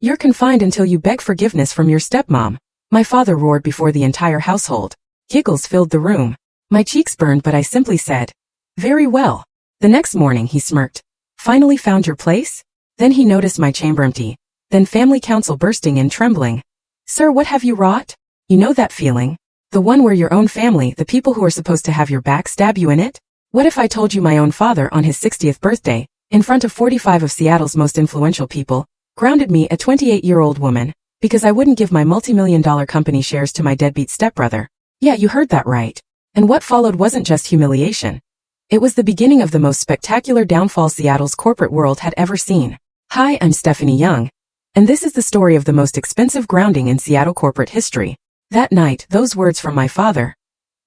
You're confined until you beg forgiveness from your stepmom, my father roared before the entire household. Giggles filled the room. My cheeks burned, but I simply said, "Very well." The next morning he smirked. "Finally found your place?" Then he noticed my chamber empty. Then family counsel bursting in, trembling. "Sir, what have you wrought?" You know that feeling? The one where your own family, the people who are supposed to have your back, stab you in it? What if I told you my own father on his 60th birthday, in front of 45 of Seattle's most influential people, grounded me, a 28-year-old woman, because I wouldn't give my multi-million-dollar company shares to my deadbeat stepbrother? Yeah, you heard that right. And what followed wasn't just humiliation. It was the beginning of the most spectacular downfall Seattle's corporate world had ever seen. Hi, I'm Stephanie Young, and this is the story of the most expensive grounding in Seattle corporate history. That night, those words from my father,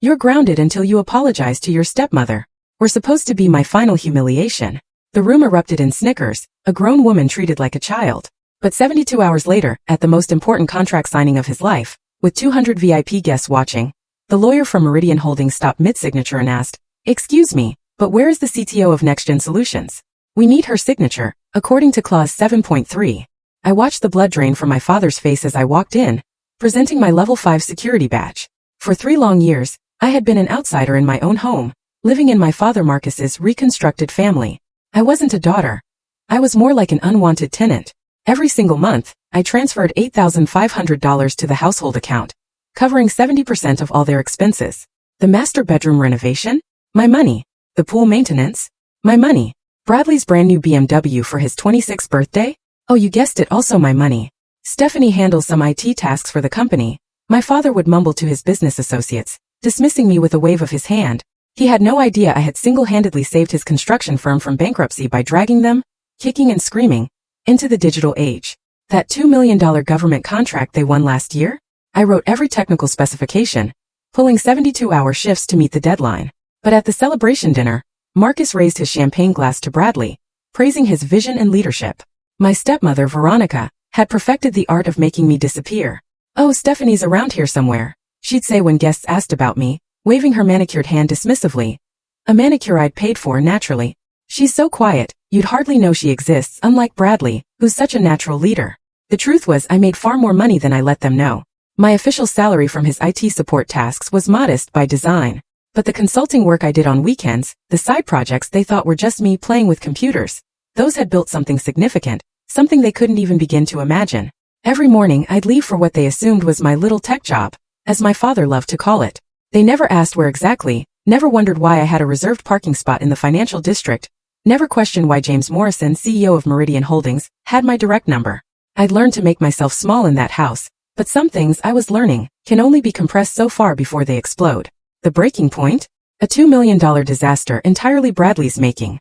"You're grounded until you apologize to your stepmother," were supposed to be my final humiliation. The room erupted in snickers, a grown woman treated like a child. But 72 hours later, at the most important contract signing of his life, with 200 VIP guests watching, the lawyer from Meridian Holdings stopped mid-signature and asked, "Excuse me, but where is the CTO of NextGen Solutions? We need her signature, according to Clause 7.3. I watched the blood drain from my father's face as I walked in, presenting my Level 5 security badge. For 3 long years, I had been an outsider in my own home, living in my father Marcus's reconstructed family. I wasn't a daughter. I was more like an unwanted tenant. Every single month, I transferred $8,500 to the household account, covering 70% of all their expenses. The master bedroom renovation? My money. The pool maintenance? My money. Bradley's brand new BMW for his 26th birthday? Oh, you guessed it, also my money. Stephanie handles some IT tasks for the company. My father would mumble to his business associates, dismissing me with a wave of his hand. He had no idea I had single-handedly saved his construction firm from bankruptcy by dragging them, kicking and screaming, into the digital age. That $2 million government contract they won last year? I wrote every technical specification, pulling 72-hour shifts to meet the deadline. But at the celebration dinner, Marcus raised his champagne glass to Bradley, praising his vision and leadership. My stepmother, Veronica, had perfected the art of making me disappear. "Oh, Stephanie's around here somewhere," she'd say when guests asked about me, waving her manicured hand dismissively. A manicure I'd paid for, naturally. "She's so quiet, you'd hardly know she exists," unlike Bradley, who's such a natural leader. The truth was I made far more money than I let them know. My official salary from his IT support tasks was modest by design. But the consulting work I did on weekends, the side projects they thought were just me playing with computers, those had built something significant, something they couldn't even begin to imagine. Every morning I'd leave for what they assumed was my little tech job, as my father loved to call it. They never asked where exactly, never wondered why I had a reserved parking spot in the financial district, never questioned why James Morrison, CEO of Meridian Holdings, had my direct number. I'd learned to make myself small in that house, but some things I was learning can only be compressed so far before they explode. The breaking point? A $2 million disaster entirely Bradley's making.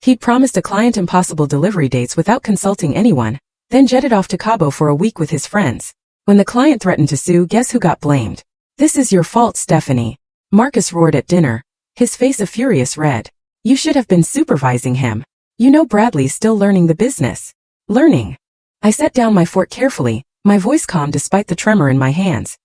He'd promised a client impossible delivery dates without consulting anyone, then jetted off to Cabo for a week with his friends. When the client threatened to sue, guess who got blamed? "This is your fault, Stephanie," Marcus roared at dinner, his face a furious red. "You should have been supervising him. You know Bradley's still learning the business." Learning. I set down my fork carefully, my voice calm despite the tremor in my hands.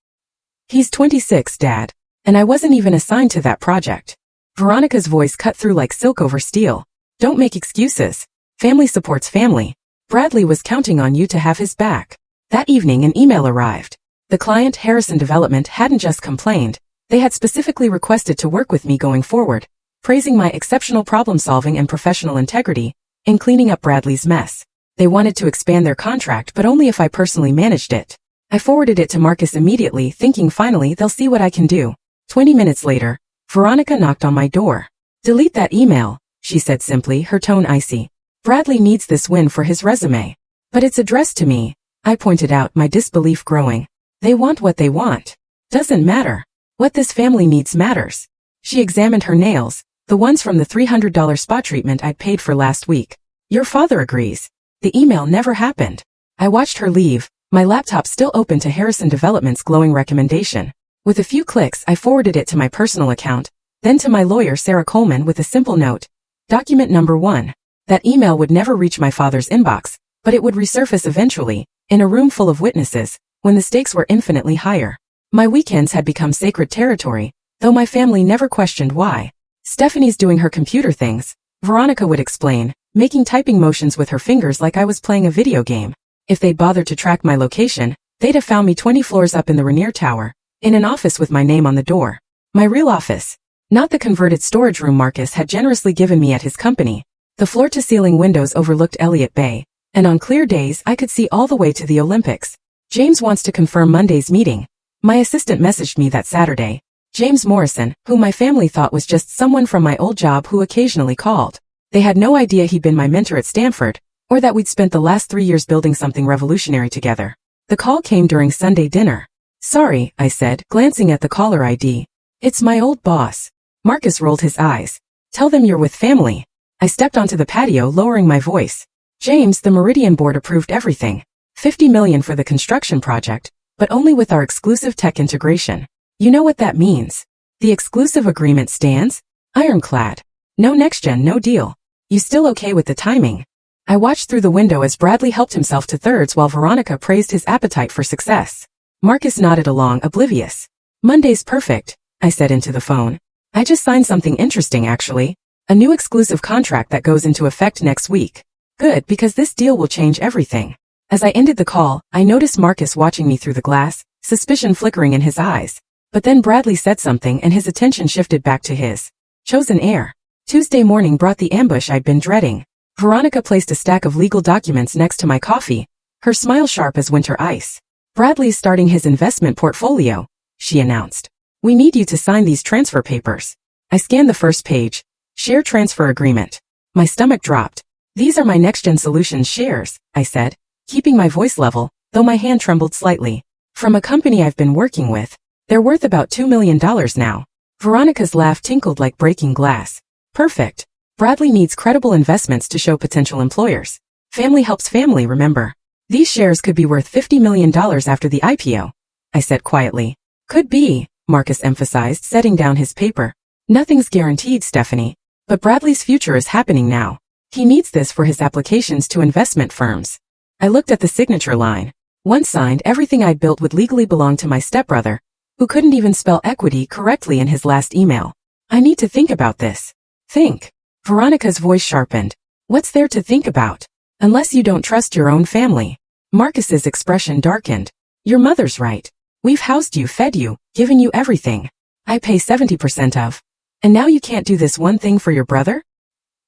"He's 26, Dad. And I wasn't even assigned to that project." Veronica's voice cut through like silk over steel. "Don't make excuses. Family supports family. Bradley was counting on you to have his back." That evening an email arrived. The client, Harrison Development, hadn't just complained, they had specifically requested to work with me going forward, praising my exceptional problem-solving and professional integrity in cleaning up Bradley's mess. They wanted to expand their contract, but only if I personally managed it. I forwarded it to Marcus immediately, thinking finally they'll see what I can do. 20 minutes later, Veronica knocked on my door. "Delete that email," she said simply, her tone icy. "Bradley needs this win for his resume." "But it's addressed to me," I pointed out, my disbelief growing. "They want what they want. Doesn't matter. What this family needs matters." She examined her nails, the ones from the $300 spa treatment I'd paid for last week. "Your father agrees." The email never happened. I watched her leave, my laptop still open to Harrison Development's glowing recommendation. With a few clicks I forwarded it to my personal account, then to my lawyer Sarah Coleman with a simple note. Document number 1. That email would never reach my father's inbox, but it would resurface eventually, in a room full of witnesses, when the stakes were infinitely higher. My weekends had become sacred territory, though my family never questioned why. "Stephanie's doing her computer things," Veronica would explain, making typing motions with her fingers like I was playing a video game. If they'd bothered to track my location, they'd have found me 20 floors up in the Rainier Tower, in an office with my name on the door. My real office. Not the converted storage room Marcus had generously given me at his company. The floor-to-ceiling windows overlooked Elliott Bay, and on clear days I could see all the way to the Olympics. James wants to confirm Monday's meeting. My assistant messaged me that Saturday. James Morrison, whom my family thought was just someone from my old job who occasionally called. They had no idea he'd been my mentor at Stanford, or that we'd spent the last 3 years building something revolutionary together. The call came during Sunday dinner. Sorry, I said, glancing at the caller ID. It's my old boss. Marcus rolled his eyes. Tell them you're with family. I stepped onto the patio, lowering my voice. James, the Meridian board approved everything. $50 million for the construction project, but only with our exclusive tech integration. You know what that means. The exclusive agreement stands? Ironclad. No next-gen, no deal. You still okay with the timing? I watched through the window as Bradley helped himself to thirds while Veronica praised his appetite for success. Marcus nodded along, oblivious. Monday's perfect, I said into the phone. I just signed something interesting actually. A new exclusive contract that goes into effect next week. Good, because this deal will change everything. As I ended the call, I noticed Marcus watching me through the glass, suspicion flickering in his eyes. But then Bradley said something and his attention shifted back to his chosen heir. Tuesday morning brought the ambush I'd been dreading. Veronica placed a stack of legal documents next to my coffee, her smile sharp as winter ice. Bradley's starting his investment portfolio, she announced. We need you to sign these transfer papers. I scanned the first page. Share transfer agreement. My stomach dropped. These are my NextGen Solutions shares, I said, keeping my voice level, though my hand trembled slightly. From a company I've been working with. They're worth about $2 million now. Veronica's laugh tinkled like breaking glass. Perfect. Bradley needs credible investments to show potential employers. Family helps family, remember. These shares could be worth $50 million after the IPO, I said quietly. Could be, Marcus emphasized, setting down his paper. Nothing's guaranteed, Stephanie. But Bradley's future is happening now. He needs this for his applications to investment firms. I looked at the signature line. Once signed, everything I'd built would legally belong to my stepbrother, who couldn't even spell equity correctly in his last email. I need to think about this. Think. Veronica's voice sharpened. What's there to think about? Unless you don't trust your own family. Marcus's expression darkened. Your mother's right. We've housed you, fed you, given you everything. I pay 70% of. And now you can't do this one thing for your brother?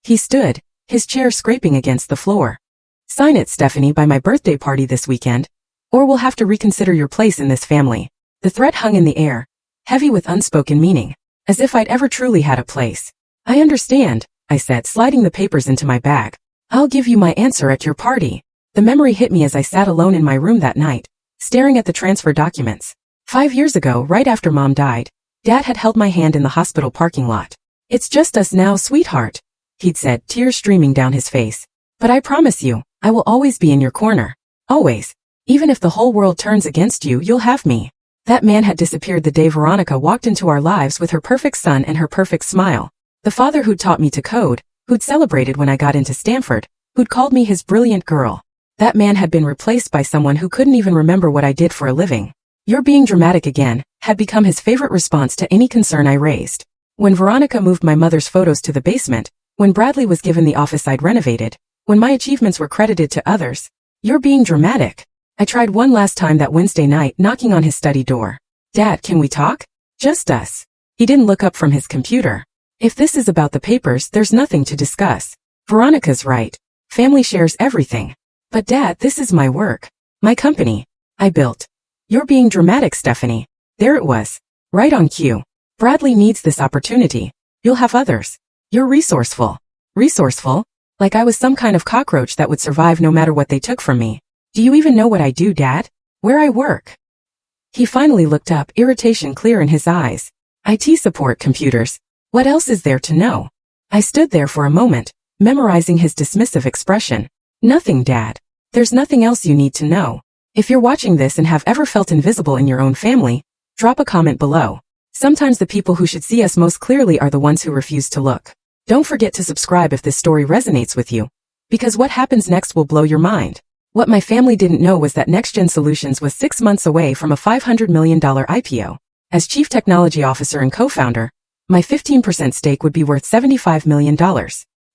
He stood, his chair scraping against the floor. Sign it, Stephanie, by my birthday party this weekend, or we'll have to reconsider your place in this family. The threat hung in the air, heavy with unspoken meaning, as if I'd ever truly had a place. I understand, I said, sliding the papers into my bag. I'll give you my answer at your party. The memory hit me as I sat alone in my room that night, staring at the transfer documents. 5 years ago, right after Mom died, Dad had held my hand in the hospital parking lot. It's just us now, sweetheart, he'd said, tears streaming down his face. But I promise you, I will always be in your corner. Always. Even if the whole world turns against you, you'll have me. That man had disappeared the day Veronica walked into our lives with her perfect son and her perfect smile. The father who'd taught me to code, who'd celebrated when I got into Stanford, who'd called me his brilliant girl. That man had been replaced by someone who couldn't even remember what I did for a living. You're being dramatic again, had become his favorite response to any concern I raised. When Veronica moved my mother's photos to the basement, when Bradley was given the office I'd renovated, when my achievements were credited to others, you're being dramatic. I tried one last time that Wednesday night, knocking on his study door. Dad, can we talk? Just us. He didn't look up from his computer. If this is about the papers, there's nothing to discuss. Veronica's right. Family shares everything. But Dad, this is my work. My company. I built. You're being dramatic, Stephanie. There it was. Right on cue. Bradley needs this opportunity. You'll have others. You're resourceful. Resourceful? Like I was some kind of cockroach that would survive no matter what they took from me. Do you even know what I do, Dad? Where I work? He finally looked up, irritation clear in his eyes. IT support, computers. What else is there to know? I stood there for a moment, memorizing his dismissive expression. Nothing, Dad. There's nothing else you need to know. If you're watching this and have ever felt invisible in your own family, drop a comment below. Sometimes the people who should see us most clearly are the ones who refuse to look. Don't forget to subscribe if this story resonates with you, because what happens next will blow your mind. What my family didn't know was that NextGen Solutions was 6 months away from a $500 million IPO. As Chief Technology Officer and co-founder, my 15% stake would be worth $75 million.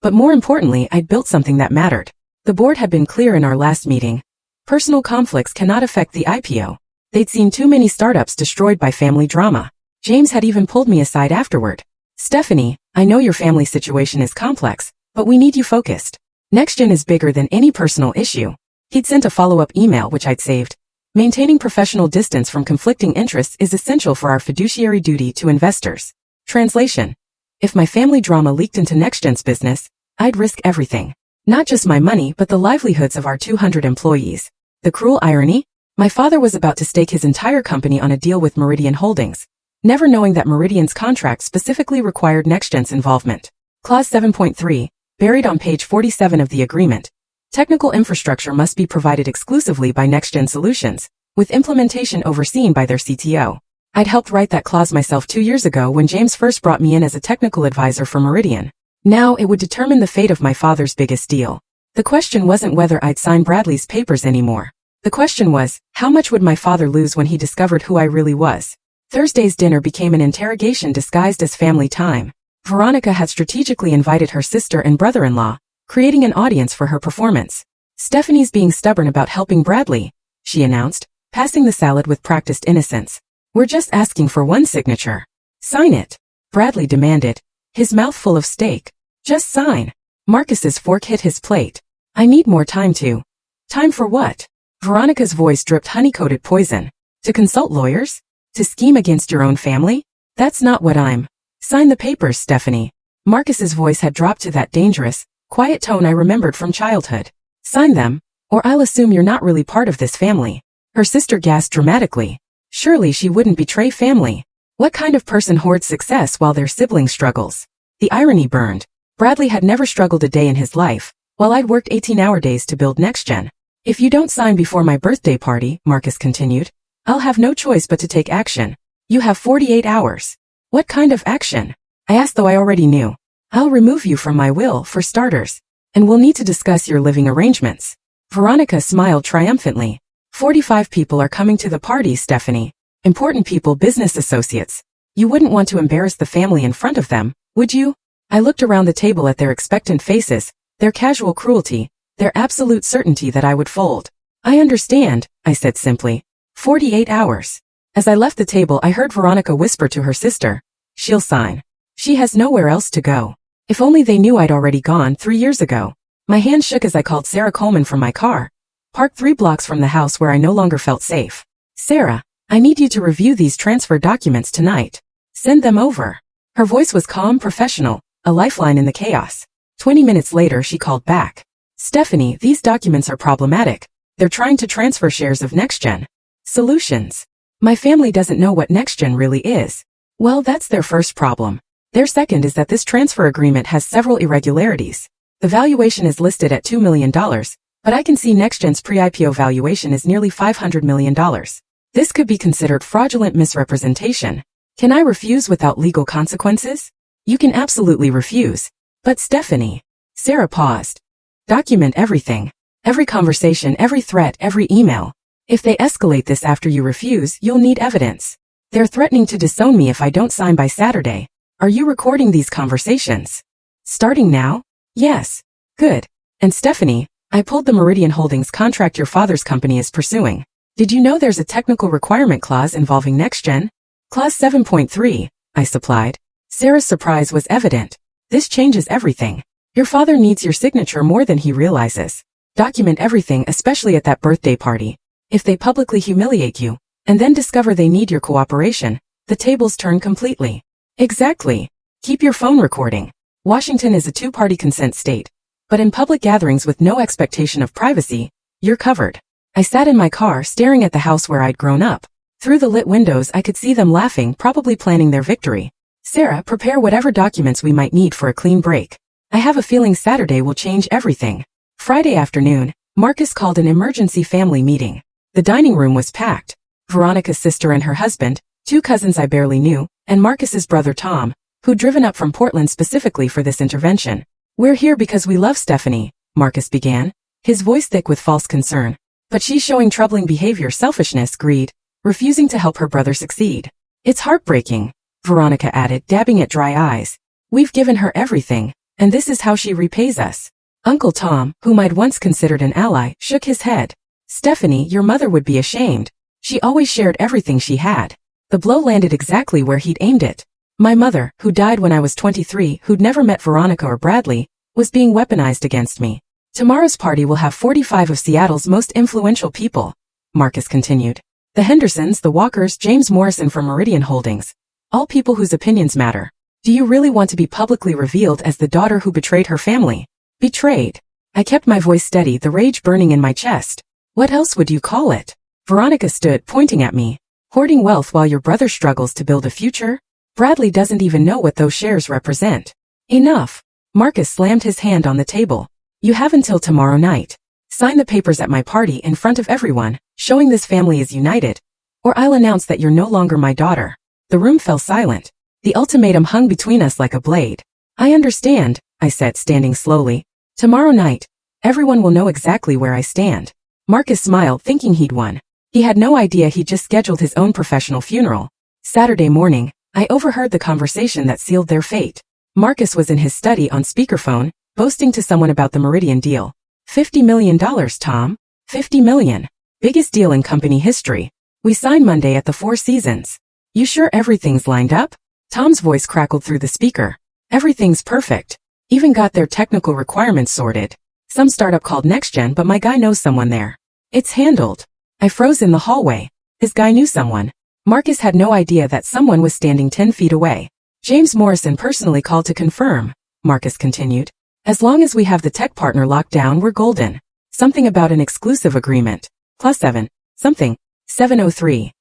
But more importantly, I'd built something that mattered. The board had been clear in our last meeting. Personal conflicts cannot affect the IPO. They'd seen too many startups destroyed by family drama. James had even pulled me aside afterward. Stephanie, I know your family situation is complex, but we need you focused. NextGen is bigger than any personal issue. He'd sent a follow-up email which I'd saved. Maintaining professional distance from conflicting interests is essential for our fiduciary duty to investors. Translation. If my family drama leaked into NextGen's business, I'd risk everything. Not just my money but the livelihoods of our 200 employees. The cruel irony? My father was about to stake his entire company on a deal with Meridian Holdings, never knowing that Meridian's contract specifically required NextGen's involvement. Clause 7.3, buried on page 47 of the agreement. Technical infrastructure must be provided exclusively by NextGen Solutions, with implementation overseen by their CTO. I'd helped write that clause myself 2 years ago when James first brought me in as a technical advisor for Meridian. Now it would determine the fate of my father's biggest deal. The question wasn't whether I'd sign Bradley's papers anymore. The question was, how much would my father lose when he discovered who I really was? Thursday's dinner became an interrogation disguised as family time. Veronica had strategically invited her sister and brother-in-law, creating an audience for her performance. Stephanie's being stubborn about helping Bradley, she announced, passing the salad with practiced innocence. We're just asking for one signature. Sign it, Bradley demanded, his mouth full of steak. Just sign. Marcus's fork hit his plate. I need more time to. Time for what? Veronica's voice dripped honey-coated poison. To consult lawyers? To scheme against your own family? That's not what I'm. Sign the papers, Stephanie. Marcus's voice had dropped to that dangerous, quiet tone I remembered from childhood. Sign them, or I'll assume you're not really part of this family. Her sister gasped dramatically. Surely she wouldn't betray family. What kind of person hoards success while their sibling struggles? The irony burned. Bradley had never struggled a day in his life, while I'd worked 18-hour days to build NextGen. If you don't sign before my birthday party, Marcus continued, I'll have no choice but to take action. You have 48 hours. What kind of action? I asked, though I already knew. I'll remove you from my will, for starters. And we'll need to discuss your living arrangements. Veronica smiled triumphantly. 45 people are coming to the party, Stephanie. Important people, business associates. You wouldn't want to embarrass the family in front of them, would you? I looked around the table at their expectant faces, their casual cruelty, their absolute certainty that I would fold. I understand, I said simply. 48 hours. As I left the table, I heard Veronica whisper to her sister. She'll sign. She has nowhere else to go. If only they knew I'd already gone 3 years ago. My hand shook as I called Sarah Coleman from my car, parked 3 blocks from the house where I no longer felt safe. Sarah, I need you to review these transfer documents tonight. Send them over. Her voice was calm, professional, a lifeline in the chaos. 20 minutes later, she called back. Stephanie, these documents are problematic. They're trying to transfer shares of NextGen Solutions. My family doesn't know what NextGen really is. Well, that's their first problem. Their second is that this transfer agreement has several irregularities. The valuation is listed at $2 million, but I can see NextGen's pre-IPO valuation is nearly $500 million. This could be considered fraudulent misrepresentation. Can I refuse without legal consequences? You can absolutely refuse. But Stephanie. Sarah paused. Document everything. Every conversation, every threat, every email. If they escalate this after you refuse, you'll need evidence. They're threatening to disown me if I don't sign by Saturday. Are you recording these conversations? Starting now? Yes. Good. And Stephanie, I pulled the Meridian Holdings contract your father's company is pursuing. Did you know there's a technical requirement clause involving NextGen? Clause 7.3, I supplied. Sarah's surprise was evident. This changes everything. Your father needs your signature more than he realizes. Document everything, especially at that birthday party. If they publicly humiliate you, and then discover they need your cooperation, the tables turn completely. Exactly. Keep your phone recording. Washington is a 2-party consent state. But in public gatherings with no expectation of privacy, you're covered. I sat in my car staring at the house where I'd grown up. Through the lit windows I could see them laughing, probably planning their victory. Sarah, prepare whatever documents we might need for a clean break. I have a feeling Saturday will change everything. Friday afternoon, Marcus called an emergency family meeting. The dining room was packed. Veronica's sister and her husband, 2 cousins I barely knew, and Marcus's brother Tom, who'd driven up from Portland specifically for this intervention. We're here because we love Stephanie, Marcus began, his voice thick with false concern. But she's showing troubling behavior, selfishness, greed, refusing to help her brother succeed. It's heartbreaking, Veronica added, dabbing at dry eyes. We've given her everything, and this is how she repays us. Uncle Tom, whom I'd once considered an ally, shook his head. Stephanie, your mother would be ashamed. She always shared everything she had. The blow landed exactly where he'd aimed it. My mother, who died when I was 23, who'd never met Veronica or Bradley, was being weaponized against me. Tomorrow's party will have 45 of Seattle's most influential people, Marcus continued. The Hendersons, the Walkers, James Morrison from Meridian Holdings. All people whose opinions matter. Do you really want to be publicly revealed as the daughter who betrayed her family? Betrayed. I kept my voice steady, the rage burning in my chest. What else would you call it? Veronica stood, pointing at me. Hoarding wealth while your brother struggles to build a future? Bradley doesn't even know what those shares represent. Enough. Marcus slammed his hand on the table. You have until tomorrow night. Sign the papers at my party in front of everyone, showing this family is united. Or I'll announce that you're no longer my daughter. The room fell silent. The ultimatum hung between us like a blade. I understand, I said, standing slowly. Tomorrow night, everyone will know exactly where I stand. Marcus smiled, thinking he'd won. He had no idea he'd just scheduled his own professional funeral. Saturday morning, I overheard the conversation that sealed their fate. Marcus was in his study on speakerphone, boasting to someone about the Meridian deal. $50 million, Tom. $50 million. Biggest deal in company history. We sign Monday at the Four Seasons. You sure everything's lined up? Tom's voice crackled through the speaker. Everything's perfect. Even got their technical requirements sorted. Some startup called NextGen, but my guy knows someone there. It's handled. I froze in the hallway. His guy knew someone. Marcus had no idea that someone was standing 10 feet away. James Morrison personally called to confirm, Marcus continued. As long as we have the tech partner locked down, we're golden. Something about an exclusive agreement. Plus 7. Something. 703.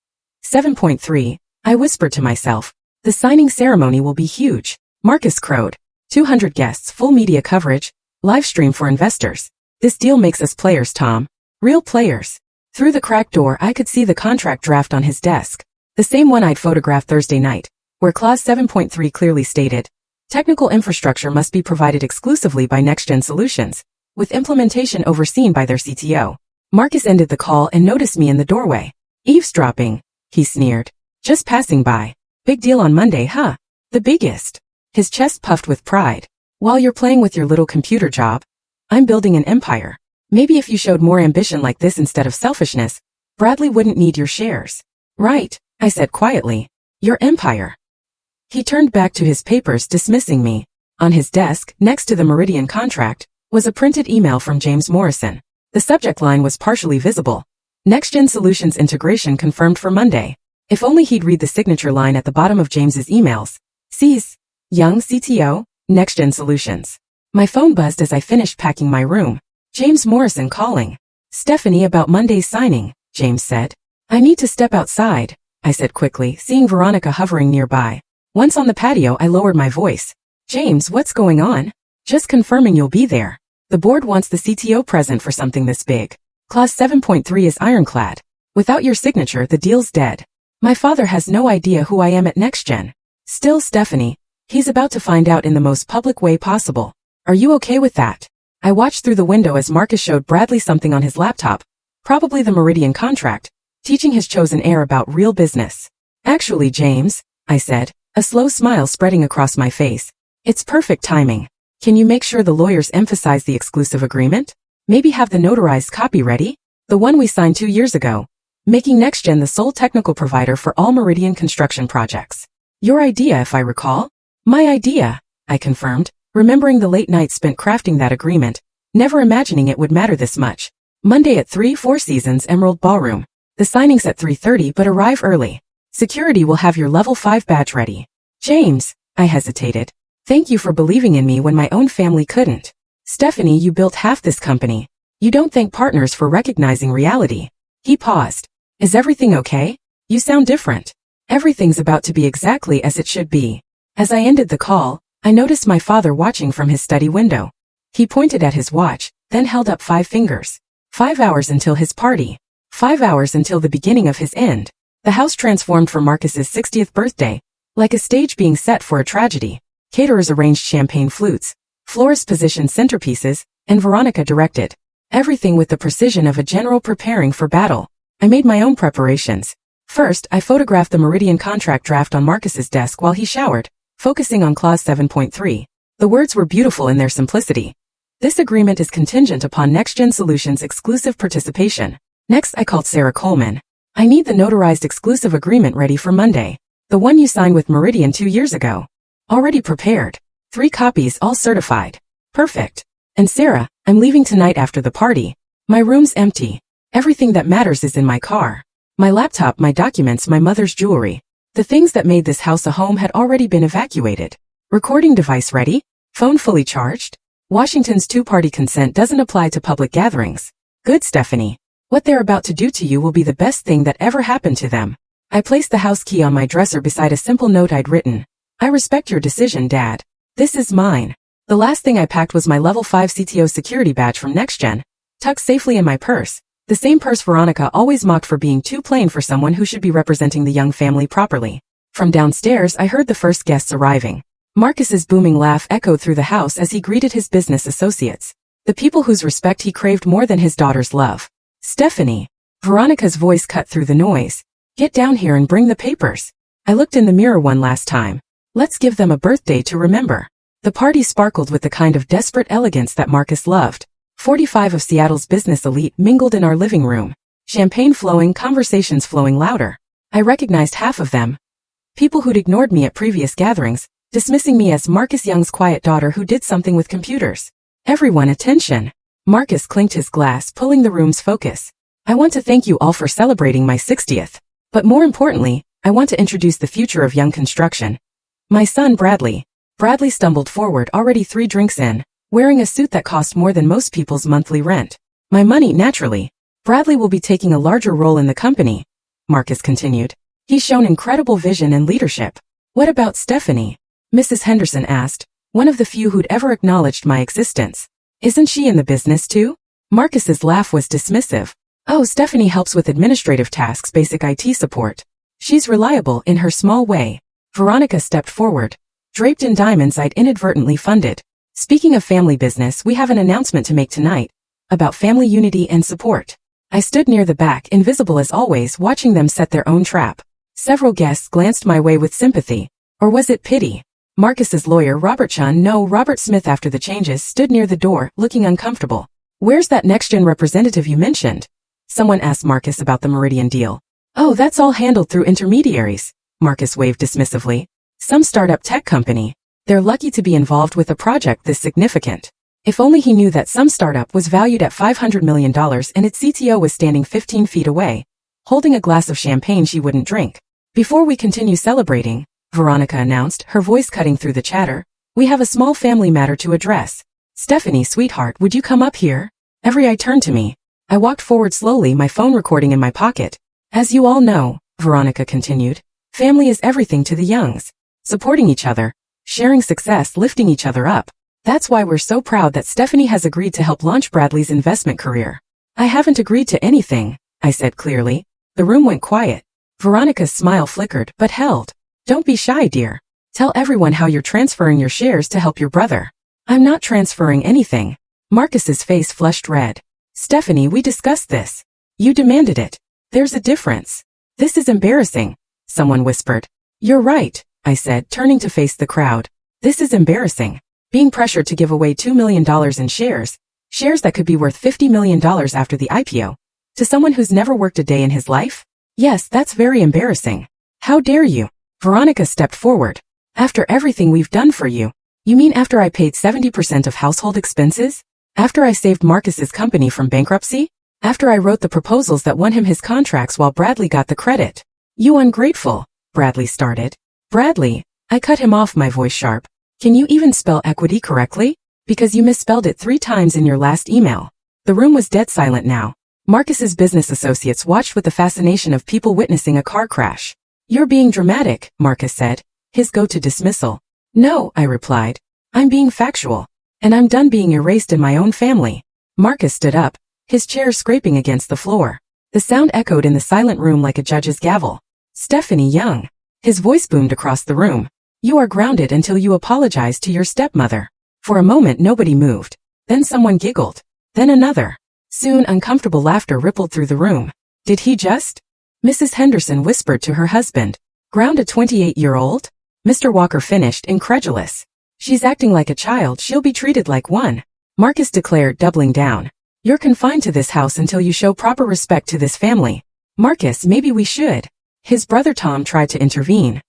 7.3. I whispered to myself. The signing ceremony will be huge. Marcus crowed. 200 guests, full media coverage, live stream for investors. This deal makes us players, Tom. Real players. Through the cracked door, I could see the contract draft on his desk. The same one I'd photographed Thursday night, where Clause 7.3 clearly stated, technical infrastructure must be provided exclusively by NextGen Solutions, with implementation overseen by their CTO. Marcus ended the call and noticed me in the doorway. Eavesdropping, he sneered. Just passing by. Big deal on Monday, huh? The biggest. His chest puffed with pride. While you're playing with your little computer job, I'm building an empire. Maybe if you showed more ambition like this instead of selfishness, Bradley wouldn't need your shares. Right, I said quietly. Your empire. He turned back to his papers, dismissing me. On his desk, next to the Meridian contract, was a printed email from James Morrison. The subject line was partially visible. NextGen Solutions integration confirmed for Monday. If only he'd read the signature line at the bottom of James's emails. C's. Young CTO, NextGen Solutions. My phone buzzed as I finished packing my room. James Morrison calling. Stephanie, about Monday's signing, James said. I need to step outside, I said quickly, seeing Veronica hovering nearby. Once on the patio, I lowered my voice. James, what's going on? Just confirming you'll be there. The board wants the CTO present for something this big. Clause 7.3 is ironclad. Without your signature, the deal's dead. My father has no idea who I am at NextGen. Still, Stephanie, he's about to find out in the most public way possible. Are you okay with that? I watched through the window as Marcus showed Bradley something on his laptop, probably the Meridian contract, teaching his chosen heir about real business. Actually, James, I said, a slow smile spreading across my face. It's perfect timing. Can you make sure the lawyers emphasize the exclusive agreement? Maybe have the notarized copy ready? The one we signed 2 years ago, making NextGen the sole technical provider for all Meridian construction projects. Your idea, if I recall? My idea, I confirmed, remembering the late nights spent crafting that agreement, never imagining it would matter this much. Monday at 3 Four Seasons Emerald Ballroom. The signing's at 3:30, but arrive early. Security will have your level 5 badge ready. James, I hesitated. Thank you for believing in me when my own family couldn't. Stephanie, you built half this company. You don't thank partners for recognizing reality. He paused. Is everything okay? You sound different. Everything's about to be exactly as it should be. As I ended the call, I noticed my father watching from his study window. He pointed at his watch, then held up 5 fingers. 5 hours until his party. 5 hours until the beginning of his end. The house transformed for Marcus's 60th birthday, like a stage being set for a tragedy. Caterers arranged champagne flutes, florists positioned centerpieces, and Veronica directed. Everything with the precision of a general preparing for battle. I made my own preparations. First, I photographed the Meridian contract draft on Marcus's desk while he showered, focusing on Clause 7.3. The words were beautiful in their simplicity. This agreement is contingent upon NextGen Solutions' exclusive participation. Next I called Sarah Coleman. I need the notarized exclusive agreement ready for Monday. The one you signed with Meridian 2 years ago. Already prepared. 3 copies all certified. Perfect. And Sarah, I'm leaving tonight after the party. My room's empty. Everything that matters is in my car. My laptop, my documents, my mother's jewelry. The things that made this house a home had already been evacuated. Recording device ready? Phone fully charged? Washington's 2-party consent doesn't apply to public gatherings. Good, Stephanie. What they're about to do to you will be the best thing that ever happened to them. I placed the house key on my dresser beside a simple note I'd written. I respect your decision, Dad. This is mine. The last thing I packed was my level 5 CTO security badge from NextGen, tucked safely in my purse. The same purse Veronica always mocked for being too plain for someone who should be representing the young family properly. From downstairs, I heard the first guests arriving. Marcus's booming laugh echoed through the house as he greeted his business associates, the people whose respect he craved more than his daughter's love. Stephanie. Veronica's voice cut through the noise. Get down here and bring the papers. I looked in the mirror one last time. Let's give them a birthday to remember. The party sparkled with the kind of desperate elegance that Marcus loved. 45 of Seattle's business elite mingled in our living room. Champagne flowing, conversations flowing louder. I recognized half of them. People who'd ignored me at previous gatherings, dismissing me as Marcus Young's quiet daughter who did something with computers. Everyone attention. Marcus clinked his glass, pulling the room's focus. I want to thank you all for celebrating my 60th. But more importantly, I want to introduce the future of young construction. My son Bradley. Bradley stumbled forward, already 3 drinks in, wearing a suit that cost more than most people's monthly rent. My money, naturally. Bradley will be taking a larger role in the company, Marcus continued. He's shown incredible vision and leadership. What about Stephanie? Mrs. Henderson asked, one of the few who'd ever acknowledged my existence. Isn't she in the business too? Marcus's laugh was dismissive. Oh, Stephanie helps with administrative tasks, basic IT support. She's reliable in her small way. Veronica stepped forward, draped in diamonds I'd inadvertently funded. Speaking of family business, we have an announcement to make tonight about family unity and support. I stood near the back, invisible as always, watching them set their own trap. Several guests glanced my way with sympathy. Or was it pity? Marcus's lawyer, Robert Smith, after the changes, stood near the door, looking uncomfortable. Where's that NextGen representative you mentioned? Someone asked Marcus about the Meridian deal. Oh, that's all handled through intermediaries. Marcus waved dismissively. Some startup tech company. They're lucky to be involved with a project this significant. If only he knew that some startup was valued at $500 million and its CTO was standing 15 feet away, holding a glass of champagne she wouldn't drink. Before we continue celebrating, Veronica announced, her voice cutting through the chatter, we have a small family matter to address. Stephanie, sweetheart, would you come up here? Every eye turned to me. I walked forward slowly, my phone recording in my pocket. As you all know, Veronica continued, family is everything to the Youngs. Supporting each other, sharing success, lifting each other up. That's why we're so proud that Stephanie has agreed to help launch Bradley's investment career. I haven't agreed to anything, I said clearly. The room went quiet. Veronica's smile flickered, but held. Don't be shy, dear. Tell everyone how you're transferring your shares to help your brother. I'm not transferring anything. Marcus's face flushed red. Stephanie, we discussed this. You demanded it. There's a difference. This is embarrassing, someone whispered. You're right, I said, turning to face the crowd. This is embarrassing. Being pressured to give away $2 million in shares that could be worth $50 million after the IPO, to someone who's never worked a day in his life? Yes, that's very embarrassing. How dare you? Veronica stepped forward. After everything we've done for you. You mean after I paid 70% of household expenses? After I saved Marcus's company from bankruptcy? After I wrote the proposals that won him his contracts while Bradley got the credit? You ungrateful, Bradley started. Bradley, I cut him off, my voice sharp. Can you even spell equity correctly? Because you misspelled it 3 times in your last email. The room was dead silent now. Marcus's business associates watched with the fascination of people witnessing a car crash. You're being dramatic, Marcus said, his go-to dismissal. No, I replied. I'm being factual. And I'm done being erased in my own family. Marcus stood up, his chair scraping against the floor. The sound echoed in the silent room like a judge's gavel. Stephanie Young. His voice boomed across the room. You are grounded until you apologize to your stepmother. For a moment nobody moved. Then someone giggled. Then another. Soon uncomfortable laughter rippled through the room. Did he just? Mrs. Henderson whispered to her husband. Ground a 28-year-old? Mr. Walker finished, incredulous. She's acting like a child, she'll be treated like one. Marcus declared, doubling down. You're confined to this house until you show proper respect to this family. Marcus, maybe we should. His brother Tom tried to intervene.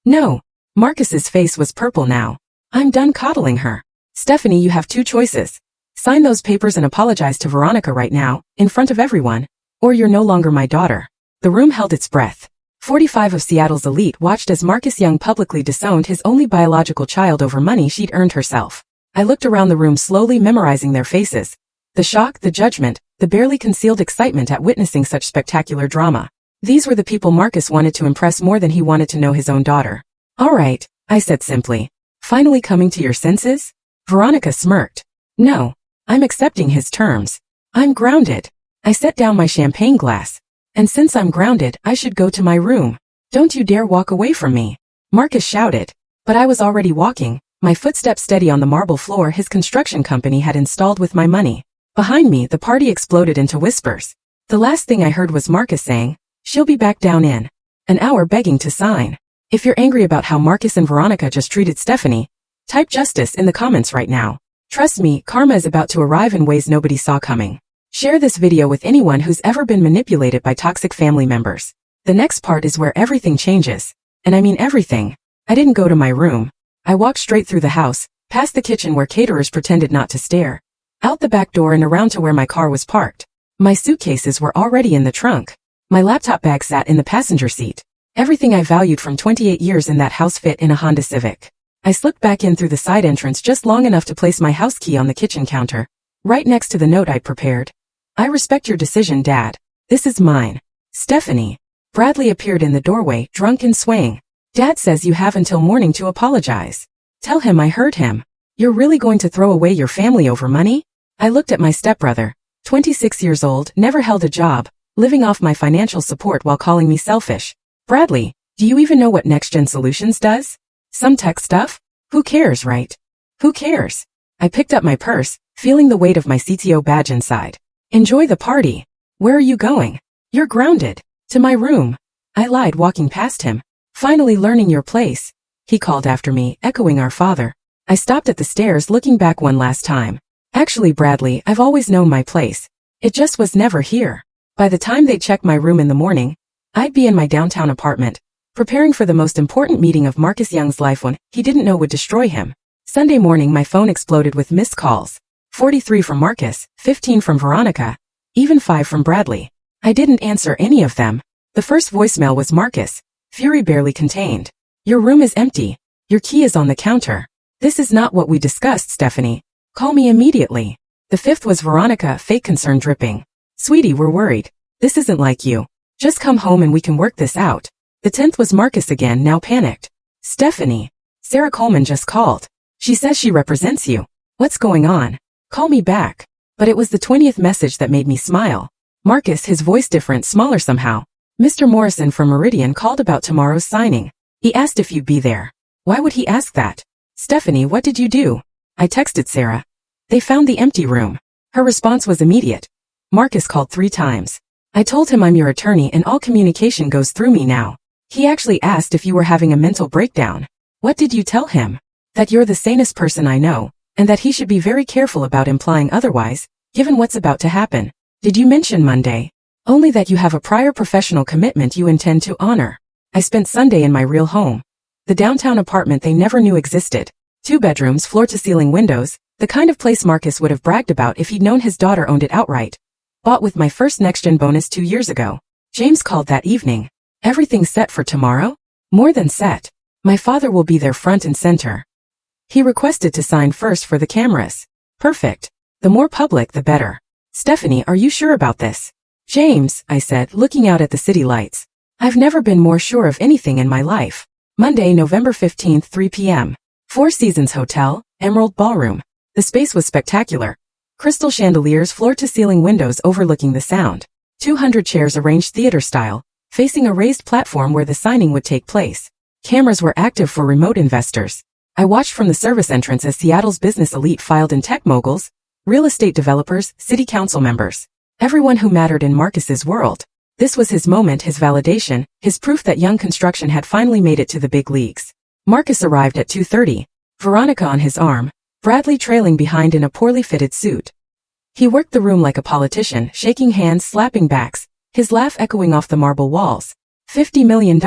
No. Marcus's face was purple now. I'm done coddling her. Stephanie, you have two choices. Sign those papers and apologize to Veronica right now, in front of everyone, or you're no longer my daughter. The room held its breath. 45 of Seattle's elite watched as Marcus Young publicly disowned his only biological child over money she'd earned herself. I looked around the room, slowly memorizing their faces. The shock, the judgment, the barely concealed excitement at witnessing such spectacular drama. These were the people Marcus wanted to impress more than he wanted to know his own daughter. All right, I said simply. Finally coming to your senses? Veronica smirked. No. I'm accepting his terms. I'm grounded. I set down my champagne glass. And since I'm grounded, I should go to my room. Don't you dare walk away from me. Marcus shouted. But I was already walking, my footsteps steady on the marble floor his construction company had installed with my money. Behind me, the party exploded into whispers. The last thing I heard was Marcus saying, she'll be back down in an hour, begging to sign. If you're angry about how Marcus and Veronica just treated Stephanie, type justice in the comments right now. Trust me, karma is about to arrive in ways nobody saw coming. Share this video with anyone who's ever been manipulated by toxic family members. The next part is where everything changes. And I mean everything. I didn't go to my room. I walked straight through the house, past the kitchen where caterers pretended not to stare, out the back door and around to where my car was parked. My suitcases were already in the trunk. My laptop bag sat in the passenger seat. Everything I valued from 28 years in that house fit in a Honda Civic. I slipped back in through the side entrance just long enough to place my house key on the kitchen counter, right next to the note I'd prepared. I respect your decision, Dad. This is mine. Stephanie. Bradley appeared in the doorway, drunk and swaying. Dad says you have until morning to apologize. Tell him I heard him. You're really going to throw away your family over money? I looked at my stepbrother, 26 years old, never held a job, living off my financial support while calling me selfish. Bradley, do you even know what Next Gen Solutions does? Some tech stuff? Who cares, right? Who cares? I picked up my purse, feeling the weight of my CTO badge inside. Enjoy the party. Where are you going? You're grounded. To my room. I lied, walking past him. Finally learning your place. He called after me, echoing our father. I stopped at the stairs, looking back one last time. Actually, Bradley, I've always known my place. It just was never here. By the time they checked my room in the morning, I'd be in my downtown apartment, preparing for the most important meeting of Marcus Young's life, one he didn't know would destroy him. Sunday morning my phone exploded with missed calls. 43 from Marcus, 15 from Veronica, even 5 from Bradley. I didn't answer any of them. The first voicemail was Marcus, fury barely contained. Your room is empty. Your key is on the counter. This is not what we discussed, Stephanie. Call me immediately. The fifth was Veronica, fake concern dripping. Sweetie, we're worried. This isn't like you. Just come home and we can work this out. The 10th was Marcus again, now panicked. Stephanie. Sarah Coleman just called. She says she represents you. What's going on? Call me back. But it was the 20th message that made me smile. Marcus, his voice different, smaller somehow. Mr. Morrison from Meridian called about tomorrow's signing. He asked if you'd be there. Why would he ask that? Stephanie, what did you do? I texted Sarah. They found the empty room. Her response was immediate. Marcus called 3 times. I told him I'm your attorney and all communication goes through me now. He actually asked if you were having a mental breakdown. What did you tell him? That you're the sanest person I know, and that he should be very careful about implying otherwise, given what's about to happen. Did you mention Monday? Only that you have a prior professional commitment you intend to honor. I spent Sunday in my real home. The downtown apartment they never knew existed. 2 bedrooms, floor-to-ceiling windows, the kind of place Marcus would have bragged about if he'd known his daughter owned it outright. Bought with my first next-gen bonus 2 years ago. James called that evening. Everything set for tomorrow? More than set. My father will be there front and center. He requested to sign first for the cameras. Perfect. The more public, the better. Stephanie, are you sure about this? James, I said, looking out at the city lights. I've never been more sure of anything in my life. Monday, November 15th, 3 p.m. Four Seasons Hotel, Emerald Ballroom. The space was spectacular. Crystal chandeliers, floor-to-ceiling windows overlooking the sound. 200 chairs arranged theater-style, facing a raised platform where the signing would take place. Cameras were active for remote investors. I watched from the service entrance as Seattle's business elite filed in, tech moguls, real estate developers, city council members. Everyone who mattered in Marcus's world. This was his moment, his validation, his proof that Young Construction had finally made it to the big leagues. Marcus arrived at 2:30, Veronica on his arm, Bradley trailing behind in a poorly fitted suit. He worked the room like a politician, shaking hands, slapping backs, his laugh echoing off the marble walls. $50 million.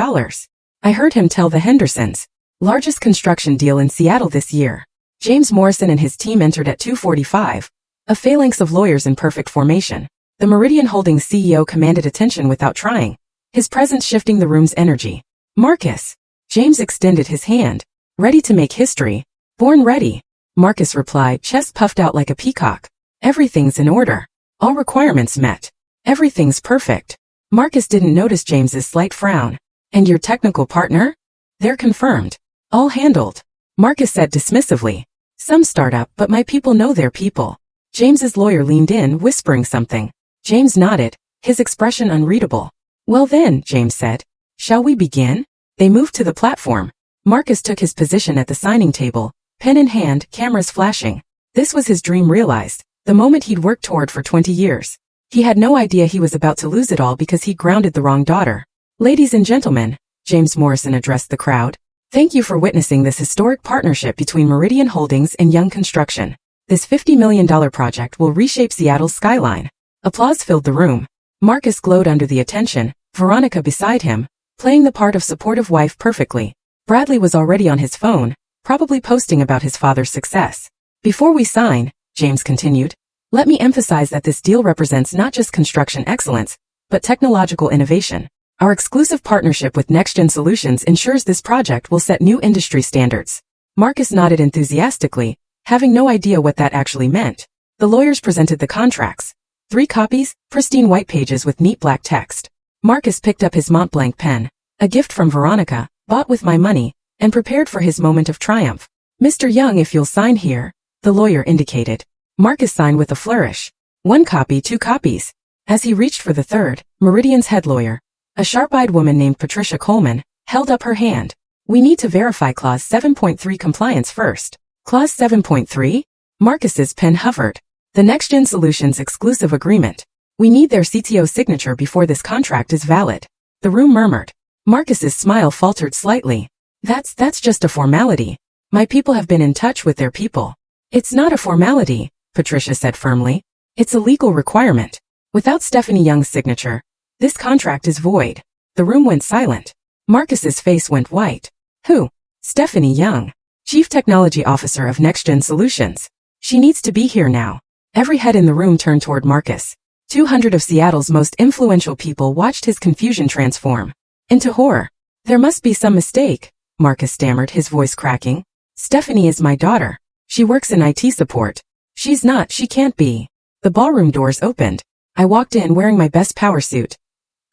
I heard him tell the Hendersons. Largest construction deal in Seattle this year. James Morrison and his team entered at 2:45. A phalanx of lawyers in perfect formation. The Meridian Holdings CEO commanded attention without trying, his presence shifting the room's energy. Marcus. James extended his hand. Ready to make history. Born ready. Marcus replied, chest puffed out like a peacock. Everything's in order. All requirements met. Everything's perfect. Marcus didn't notice James's slight frown. And your technical partner? They're confirmed. All handled. Marcus said dismissively. Some startup, but my people know their people. James's lawyer leaned in, whispering something. James nodded, his expression unreadable. Well then, James said. Shall we begin? They moved to the platform. Marcus took his position at the signing table, pen in hand, cameras flashing. This was his dream realized, the moment he'd worked toward for 20 years. He had no idea he was about to lose it all because he grounded the wrong daughter. Ladies and gentlemen, James Morrison addressed the crowd. Thank you for witnessing this historic partnership between Meridian Holdings and Young Construction. This $50 million project will reshape Seattle's skyline. Applause filled the room. Marcus glowed under the attention, Veronica beside him, playing the part of supportive wife perfectly. Bradley was already on his phone, probably posting about his father's success. Before we sign, James continued, let me emphasize that this deal represents not just construction excellence, but technological innovation. Our exclusive partnership with NextGen Solutions ensures this project will set new industry standards. Marcus nodded enthusiastically, having no idea what that actually meant. The lawyers presented the contracts. 3 copies, pristine white pages with neat black text. Marcus picked up his Montblanc pen, a gift from Veronica, bought with my money, and prepared for his moment of triumph. Mr. Young, if you'll sign here, the lawyer indicated. Marcus signed with a flourish. 1 copy, 2 copies. As he reached for the third, Meridian's head lawyer, a sharp-eyed woman named Patricia Coleman, held up her hand. We need to verify Clause 7.3 compliance first. Clause 7.3? Marcus's pen hovered. The NextGen Solutions exclusive agreement. We need their CTO signature before this contract is valid. The room murmured. Marcus's smile faltered slightly. That's just a formality. My people have been in touch with their people. It's not a formality, Patricia said firmly. It's a legal requirement. Without Stephanie Young's signature, this contract is void. The room went silent. Marcus's face went white. Who? Stephanie Young, Chief Technology Officer of NextGen Solutions. She needs to be here now. Every head in the room turned toward Marcus. 200 of Seattle's most influential people watched his confusion transform into horror. There must be some mistake, Marcus stammered, his voice cracking. Stephanie is my daughter. She works in IT support. She's not, she can't be. The ballroom doors opened. I walked in wearing my best power suit.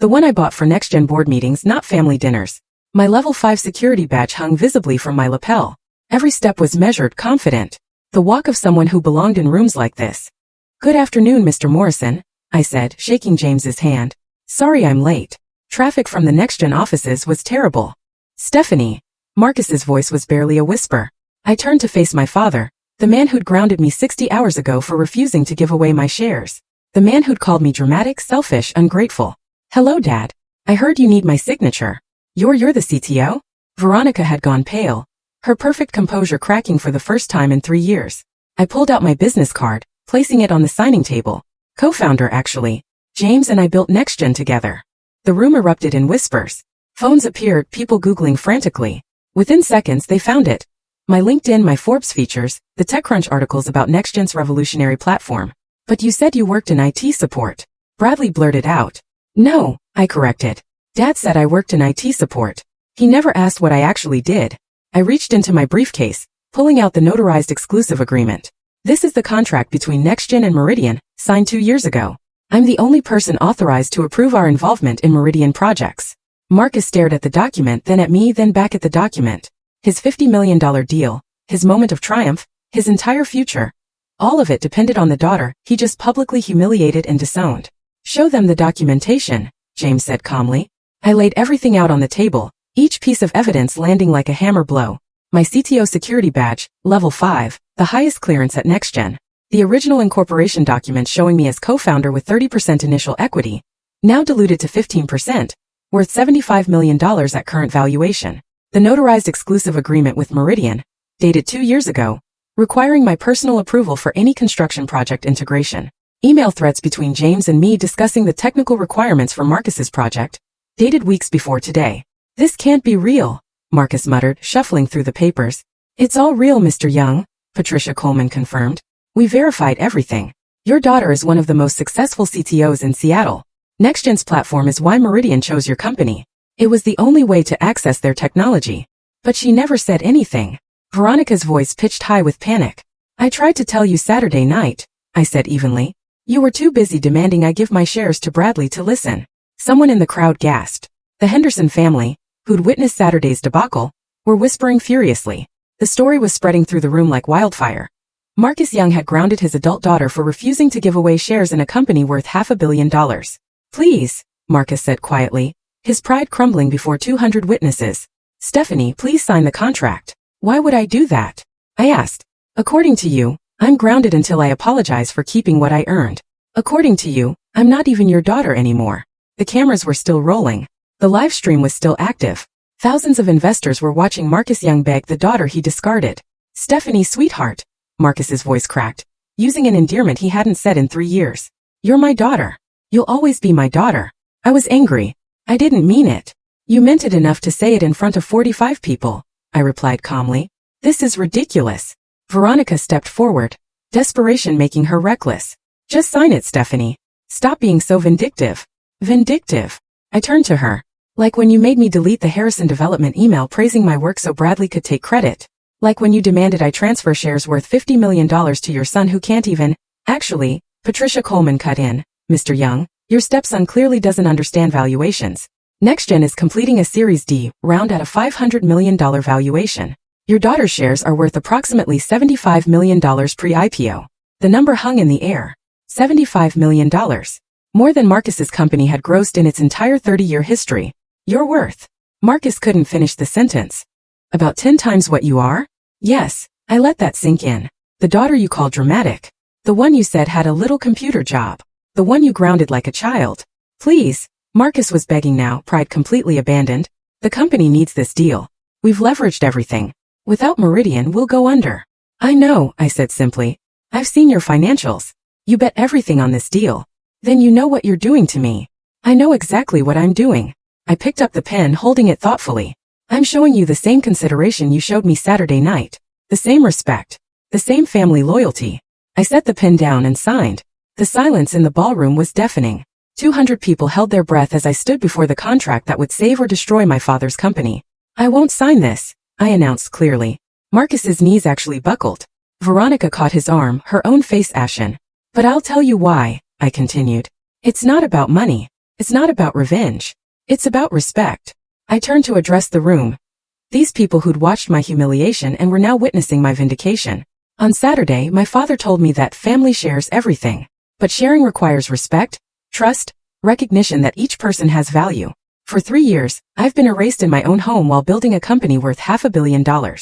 The one I bought for NextGen board meetings, not family dinners. My level 5 security badge hung visibly from my lapel. Every step was measured, confident. The walk of someone who belonged in rooms like this. Good afternoon, Mr. Morrison, I said, shaking James's hand. Sorry I'm late. Traffic from the NextGen offices was terrible. Stephanie. Marcus's voice was barely a whisper. I turned to face my father, the man who'd grounded me 60 hours ago for refusing to give away my shares. The man who'd called me dramatic, selfish, ungrateful. Hello, Dad. I heard you need my signature. You're the CTO? Veronica had gone pale, her perfect composure cracking for the first time in 3 years. I pulled out my business card, placing it on the signing table. Co-founder, actually. James and I built NextGen together. The room erupted in whispers. Phones appeared, people Googling frantically. Within seconds, they found it. My LinkedIn, my Forbes features, the TechCrunch articles about NextGen's revolutionary platform. But you said you worked in IT support. Bradley blurted out. No, I corrected. Dad said I worked in IT support. He never asked what I actually did. I reached into my briefcase, pulling out the notarized exclusive agreement. This is the contract between NextGen and Meridian, signed 2 years ago. I'm the only person authorized to approve our involvement in Meridian projects. Marcus stared at the document, then at me, then back at the document. His $50 million deal, his moment of triumph, his entire future. All of it depended on the daughter he just publicly humiliated and disowned. Show them the documentation, James said calmly. I laid everything out on the table, each piece of evidence landing like a hammer blow. My CTO security badge, level 5, the highest clearance at NextGen. The original incorporation document showing me as co-founder with 30% initial equity, now diluted to 15%, worth $75 million at current valuation. The notarized exclusive agreement with Meridian, dated 2 years ago, requiring my personal approval for any construction project integration. Email threads between James and me discussing the technical requirements for Marcus's project, dated weeks before today. This can't be real, Marcus muttered, shuffling through the papers. It's all real, Mr. Young, Patricia Coleman confirmed. We verified everything. Your daughter is one of the most successful CTOs in Seattle. NextGen's platform is why Meridian chose your company. It was the only way to access their technology. But she never said anything. Veronica's voice pitched high with panic. I tried to tell you Saturday night, I said evenly. You were too busy demanding I give my shares to Bradley to listen. Someone in the crowd gasped. The Henderson family, who'd witnessed Saturday's debacle, were whispering furiously. The story was spreading through the room like wildfire. Marcus Young had grounded his adult daughter for refusing to give away shares in a company worth $500 million. Please, Marcus said quietly, his pride crumbling before 200 witnesses. Stephanie, please sign the contract. Why would I do that? I asked. According to you, I'm grounded until I apologize for keeping what I earned. According to you, I'm not even your daughter anymore. The cameras were still rolling. The live stream was still active. Thousands of investors were watching Marcus Young beg the daughter he discarded. Stephanie, sweetheart, Marcus's voice cracked, using an endearment he hadn't said in 3 years. You're my daughter. You'll always be my daughter. I was angry. I didn't mean it. You meant it enough to say it in front of 45 people, I replied calmly. This is ridiculous. Veronica stepped forward, desperation making her reckless. Just sign it, Stephanie. Stop being so vindictive. Vindictive. I turned to her. Like when you made me delete the Harrison Development email praising my work so Bradley could take credit. Like when you demanded I transfer shares worth $50 million to your son who can't even. Actually, Patricia Coleman cut in. Mr. Young, your stepson clearly doesn't understand valuations. NextGen is completing a Series D round at a $500 million valuation. Your daughter's shares are worth approximately $75 million pre-IPO. The number hung in the air. $75 million. More than Marcus's company had grossed in its entire 30-year history. Your worth. Marcus couldn't finish the sentence. About 10 times what you are? Yes, I let that sink in. The daughter you called dramatic. The one you said had a little computer job. The one you grounded like a child. Please, Marcus was begging now, pride completely abandoned. The company needs this deal. We've leveraged everything. Without Meridian, we'll go under. I know, I said simply. I've seen your financials. You bet everything on this deal. Then you know what you're doing to me. I know exactly what I'm doing. I picked up the pen, holding it thoughtfully. I'm showing you the same consideration you showed me Saturday night. The same respect. The same family loyalty. I set the pen down and signed. The silence in the ballroom was deafening. 200 people held their breath as I stood before the contract that would save or destroy my father's company. I won't sign this, I announced clearly. Marcus's knees actually buckled. Veronica caught his arm, her own face ashen. But I'll tell you why, I continued. It's not about money. It's not about revenge. It's about respect. I turned to address the room. These people who'd watched my humiliation and were now witnessing my vindication. On Saturday, my father told me that family shares everything. But sharing requires respect, trust, recognition that each person has value. For 3 years, I've been erased in my own home while building a company worth $500 million.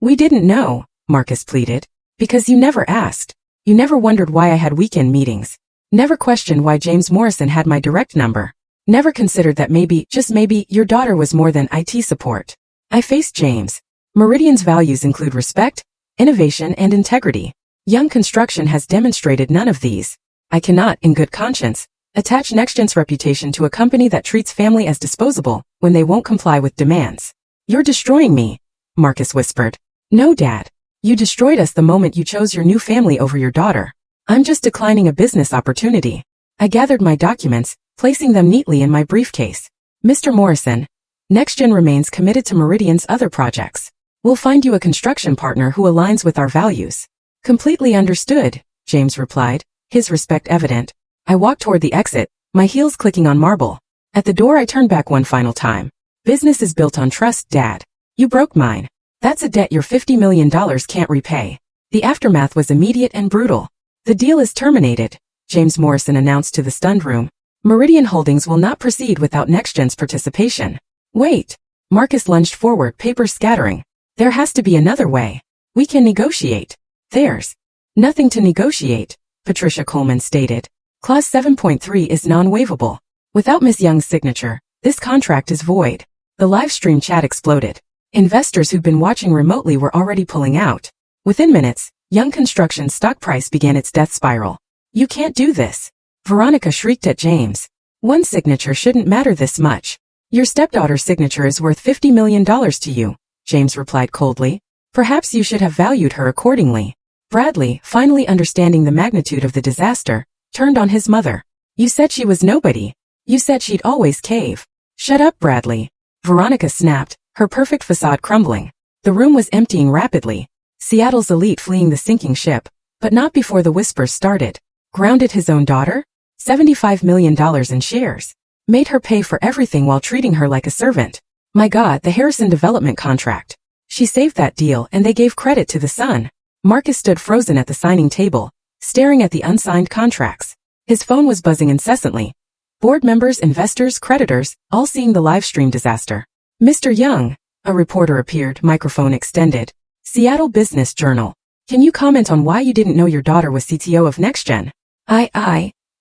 We didn't know, Marcus pleaded. Because you never asked. You never wondered why I had weekend meetings. Never questioned why James Morrison had my direct number. Never considered that maybe, just maybe, your daughter was more than IT support. I faced James. Meridian's values include respect, innovation, and integrity. Young Construction has demonstrated none of these. I cannot, in good conscience, attach NextGen's reputation to a company that treats family as disposable when they won't comply with demands. You're destroying me, Marcus whispered. No, Dad. You destroyed us the moment you chose your new family over your daughter. I'm just declining a business opportunity. I gathered my documents, placing them neatly in my briefcase. Mr. Morrison, NextGen remains committed to Meridian's other projects. We'll find you a construction partner who aligns with our values. Completely understood, James replied, his respect evident. I walked toward the exit, my heels clicking on marble. At the door I turned back one final time. Business is built on trust, Dad. You broke mine. That's a debt your $50 million can't repay. The aftermath was immediate and brutal. The deal is terminated, James Morrison announced to the stunned room. Meridian Holdings will not proceed without NextGen's participation. Wait. Marcus lunged forward, papers scattering. There has to be another way. We can negotiate. There's nothing to negotiate, Patricia Coleman stated. Clause 7.3 is non-waivable. Without Ms. Young's signature, this contract is void. The live stream chat exploded. Investors who'd been watching remotely were already pulling out. Within minutes, Young Construction's stock price began its death spiral. You can't do this. Veronica shrieked at James. One signature shouldn't matter this much. Your stepdaughter's signature is worth $50 million to you, James replied coldly. Perhaps you should have valued her accordingly. Bradley, finally understanding the magnitude of the disaster, turned on his mother. You said she was nobody. You said she'd always cave. Shut up, Bradley. Veronica snapped, her perfect facade crumbling. The room was emptying rapidly. Seattle's elite fleeing the sinking ship, but not before the whispers started. Grounded his own daughter? $75 million in shares. Made her pay for everything while treating her like a servant. My God, the Harrison development contract. She saved that deal and they gave credit to the son. Marcus stood frozen at the signing table, staring at the unsigned contracts. His phone was buzzing incessantly. Board members, investors, creditors, all seeing the live stream disaster. Mr. Young, a reporter appeared, microphone extended. Seattle Business Journal. Can you comment on why you didn't know your daughter was CTO of NextGen?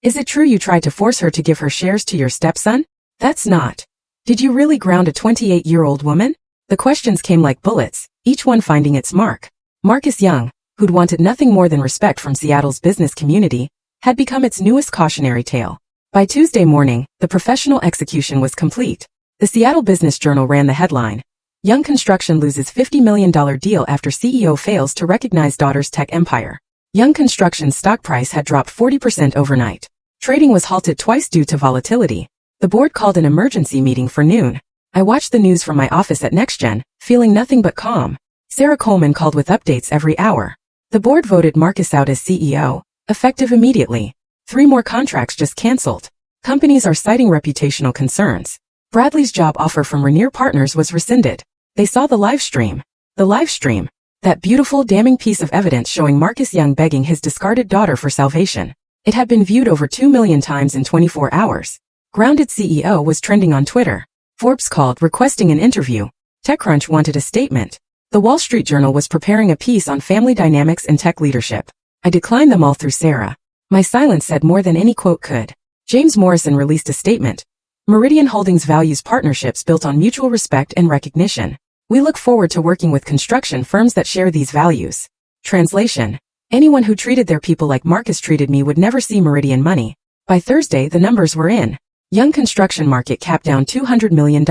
Is it true you tried to force her to give her shares to your stepson? That's not. Did you really ground a 28-year-old woman? The questions came like bullets, each one finding its mark. Marcus Young, who'd wanted nothing more than respect from Seattle's business community, had become its newest cautionary tale. By Tuesday morning, the professional execution was complete. The Seattle Business Journal ran the headline. Young Construction loses $50 million deal after CEO fails to recognize daughter's tech empire. Young Construction's stock price had dropped 40% overnight. Trading was halted twice due to volatility. The board called an emergency meeting for noon. I watched the news from my office at NextGen, feeling nothing but calm. Sarah Coleman called with updates every hour. The board voted Marcus out as CEO, effective immediately. 3 more contracts just canceled. Companies are citing reputational concerns. Bradley's job offer from Rainier Partners was rescinded. They saw the live stream. The live stream. That beautiful, damning piece of evidence showing Marcus Young begging his discarded daughter for salvation. It had been viewed over 2 million times in 24 hours. Grounded CEO was trending on Twitter. Forbes called requesting an interview. TechCrunch wanted a statement. The Wall Street Journal was preparing a piece on family dynamics and tech leadership. I declined them all through Sarah. My silence said more than any quote could. James Morrison released a statement. Meridian Holdings values partnerships built on mutual respect and recognition. We look forward to working with construction firms that share these values. Translation. Anyone who treated their people like Marcus treated me would never see Meridian money. By Thursday, the numbers were in. Young construction market cap down $200 million.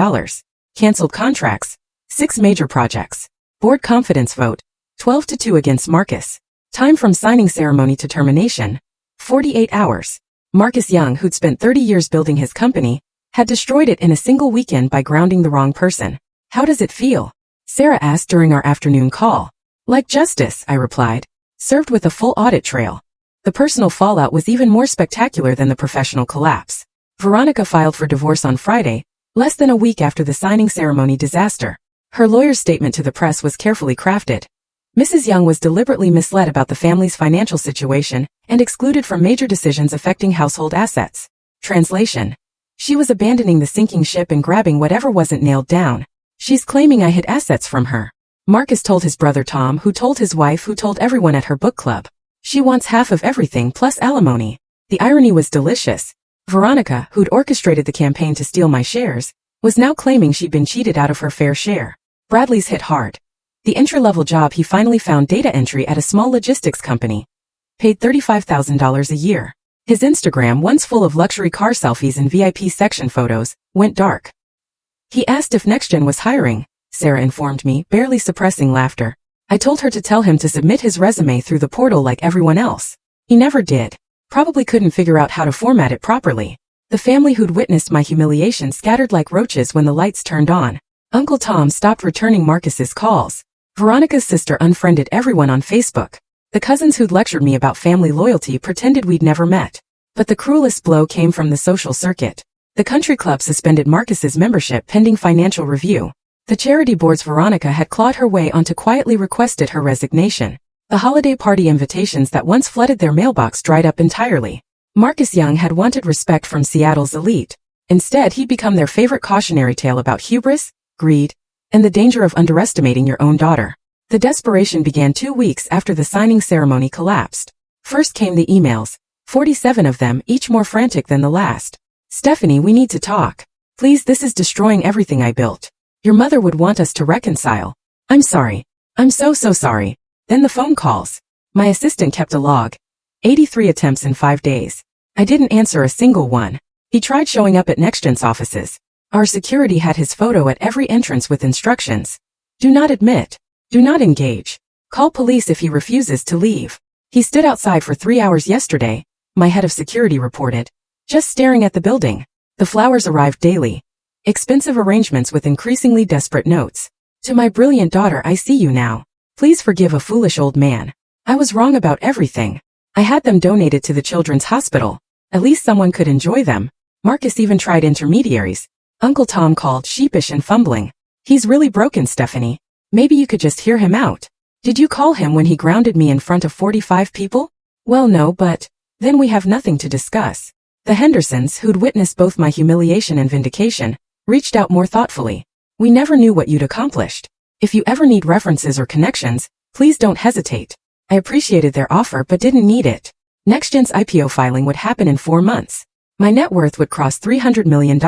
Canceled contracts. 6 major projects. Board confidence vote. 12-2 against Marcus. Time from signing ceremony to termination. 48 hours. Marcus Young, who'd spent 30 years building his company, had destroyed it in a single weekend by grounding the wrong person. How does it feel? Sarah asked during our afternoon call. Like justice, I replied. Served with a full audit trail. The personal fallout was even more spectacular than the professional collapse. Veronica filed for divorce on Friday, less than a week after the signing ceremony disaster. Her lawyer's statement to the press was carefully crafted. Mrs. Young was deliberately misled about the family's financial situation and excluded from major decisions affecting household assets. Translation. She was abandoning the sinking ship and grabbing whatever wasn't nailed down. She's claiming I hid assets from her. Marcus told his brother Tom, who told his wife, who told everyone at her book club. She wants half of everything plus alimony. The irony was delicious. Veronica, who'd orchestrated the campaign to steal my shares, was now claiming she'd been cheated out of her fair share. Bradley's hit hard. The entry-level job he finally found, data entry at a small logistics company. Paid $35,000 a year. His Instagram, once full of luxury car selfies and VIP section photos, went dark. He asked if NextGen was hiring, Sarah informed me, barely suppressing laughter. I told her to tell him to submit his resume through the portal like everyone else. He never did. Probably couldn't figure out how to format it properly. The family who'd witnessed my humiliation scattered like roaches when the lights turned on. Uncle Tom stopped returning Marcus's calls. Veronica's sister unfriended everyone on Facebook. The cousins who'd lectured me about family loyalty pretended we'd never met. But the cruelest blow came from the social circuit. The country club suspended Marcus's membership pending financial review. The charity board's Veronica had clawed her way onto quietly requested her resignation. The holiday party invitations that once flooded their mailbox dried up entirely. Marcus Young had wanted respect from Seattle's elite. Instead, he'd become their favorite cautionary tale about hubris, greed, and the danger of underestimating your own daughter. The desperation began 2 weeks after the signing ceremony collapsed. First came the emails, 47 of them, each more frantic than the last. Stephanie, we need to talk. Please, this is destroying everything I built. Your mother would want us to reconcile. I'm sorry. I'm so sorry. Then the phone calls. My assistant kept a log. 83 attempts in 5 days. I didn't answer a single one. He tried showing up at NextGen's offices. Our security had his photo at every entrance with instructions. Do not admit. Do not engage. Call police if he refuses to leave. He stood outside for 3 hours yesterday, my head of security reported, just staring at the building. The flowers arrived daily. Expensive arrangements with increasingly desperate notes. To my brilliant daughter, I see you now. Please forgive a foolish old man. I was wrong about everything. I had them donated to the children's hospital. At least someone could enjoy them. Marcus even tried intermediaries. Uncle Tom called, sheepish and fumbling. He's really broken, Stephanie. Maybe you could just hear him out. Did you call him when he grounded me in front of 45 people? Well, no, but then we have nothing to discuss. The Hendersons, who'd witnessed both my humiliation and vindication, reached out more thoughtfully. We never knew what you'd accomplished. If you ever need references or connections, please don't hesitate. I appreciated their offer but didn't need it. NextGen's IPO filing would happen in 4 months. My net worth would cross $300 million.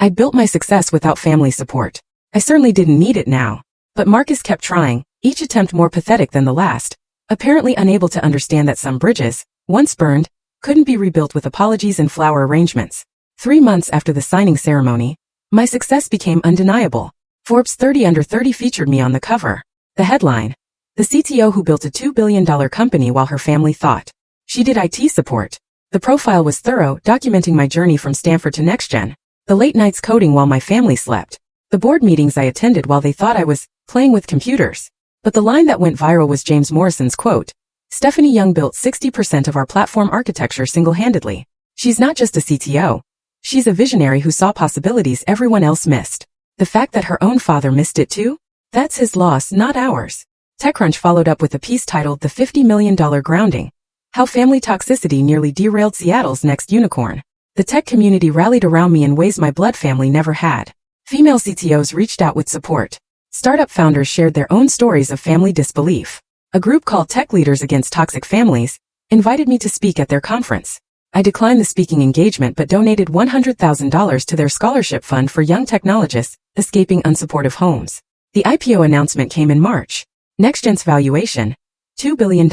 I'd built my success without family support. I certainly didn't need it now. But Marcus kept trying, each attempt more pathetic than the last, apparently unable to understand that some bridges, once burned, couldn't be rebuilt with apologies and flower arrangements. 3 months after the signing ceremony, my success became undeniable. Forbes 30 Under 30 featured me on the cover. The headline: the CTO who built a $2 billion company while her family thought. She did IT support. The profile was thorough, documenting my journey from Stanford to NextGen, the late nights coding while my family slept, the board meetings I attended while they thought I was playing with computers. But the line that went viral was James Morrison's quote: Stephanie Young built 60% of our platform architecture single-handedly. She's not just a CTO. She's a visionary who saw possibilities everyone else missed. The fact that her own father missed it too? That's his loss, not ours. TechCrunch followed up with a piece titled The $50 Million Grounding: How Family Toxicity Nearly Derailed Seattle's Next Unicorn. The tech community rallied around me in ways my blood family never had. Female CTOs reached out with support. Startup founders shared their own stories of family disbelief. A group called Tech Leaders Against Toxic Families invited me to speak at their conference. I declined the speaking engagement but donated $100,000 to their scholarship fund for young technologists escaping unsupportive homes. The IPO announcement came in March. NextGen's valuation, $2 billion.